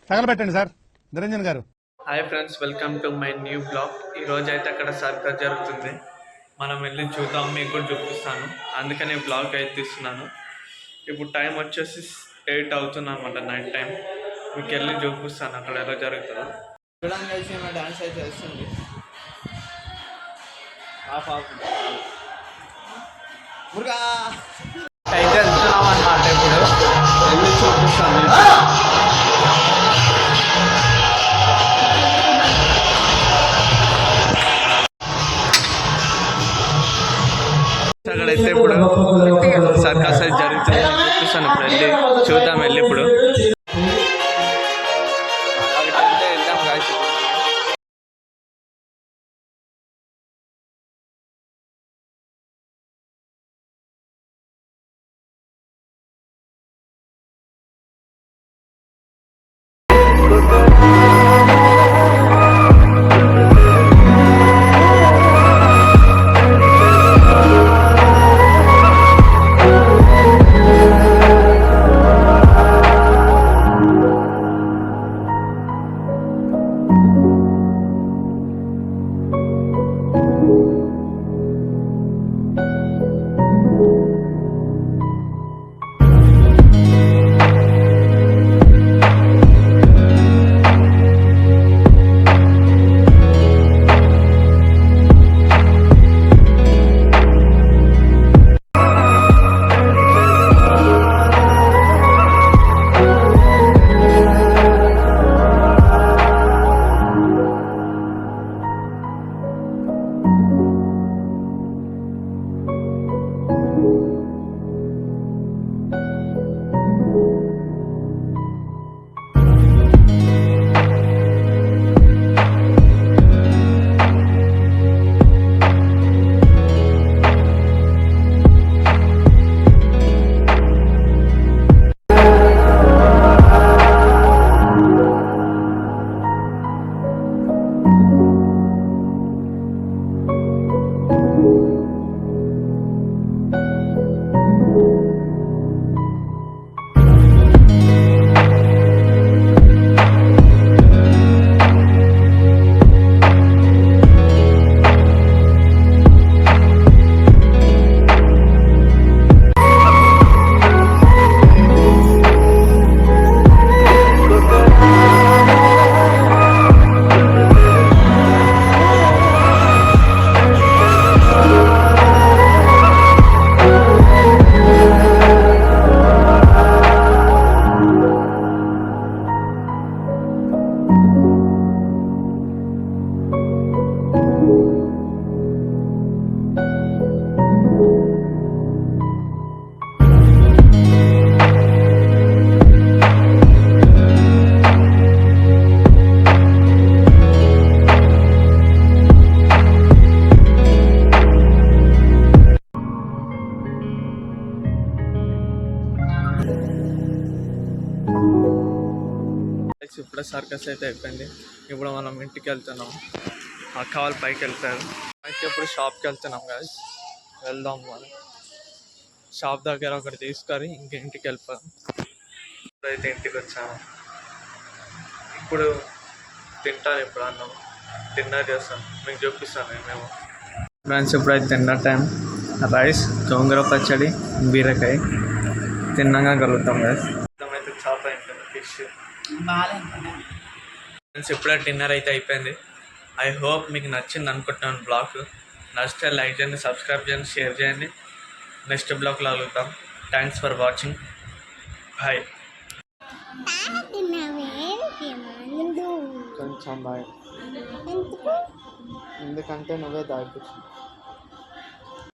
తగలబెట్టండి sir Niranjan గారు. Hi friends, welcome to my new blog. ఈరోజు అయితే అక్కడ సర్కస్ జరుగుతుంది. మనం వెళ్ళి చూద్దాం, మీకు కూడా చూపిస్తాను. అందుకని బ్లాగ్ అయితే తీస్తున్నాను. ఇప్పుడు టైం వచ్చేసి 8 అవుతుంది అనమాట, నైట్ టైం. మీకు వెళ్ళి చూపిస్తాను అక్కడ ఎలా జరుగుతుందో. చూడండి, కలిసి మా డాన్స్ అయితే చేస్తుంది. అయితే వెళ్తున్నాం అన్నమాట. ఇప్పుడు వెళ్ళి చూపిస్తాను. అక్కడైతే ఇప్పుడు సర్కస్ అయితే జరుగుతుంది, చూపిస్తాను. ఇప్పుడు వెళ్ళి చూద్దాం. వెళ్ళి ఇప్పుడు వెళ్దాం కాసి. ఇప్పుడు సర్కస్ అయితే అయిపోయింది. ఇప్పుడు మనం ఇంటికి వెళ్తున్నాం. అక్క వాళ్ళు పైకి వెళ్తారు. అయితే ఇప్పుడు షాప్కి వెళ్తున్నాం కదా, వెళ్దాం. మనం షాప్ దగ్గర ఒకటి తీసుకొని ఇంక ఇంటికి వెళ్ళిపోయాం. ఇప్పుడైతే ఇంటికి వచ్చాము. ఇప్పుడు తింటాను. ఇప్పుడు అన్నం డిన్నర్ చేస్తాను, మీకు చూపిస్తాను మేము. ఫ్రెండ్స్, ఇప్పుడైతే డిన్నర్ టైం. రైస్, గోంగూర పచ్చడి, బీరకాయ తిన్నాగా కలుగుతాం కదా. అయితే చేప అయిపోయింది, ఫిష్. ఫ్రెండ్స్, ఇప్పుడే డిన్నర్ అయితే అయిపోయింది. ఐ హోప్ మీకు నచ్చింది అనుకుంటున్నాను బ్లాగ్. నచ్చితే లైక్ చేయండి, సబ్స్క్రైబ్ చేయండి, షేర్ చేయండి. నెక్స్ట్ బ్లాగ్లో కలుగుతాం. Thanks for watching. బాయ్. కొంచెం బాయ్, ఎందుకంటే నువ్వే దాగిపించు.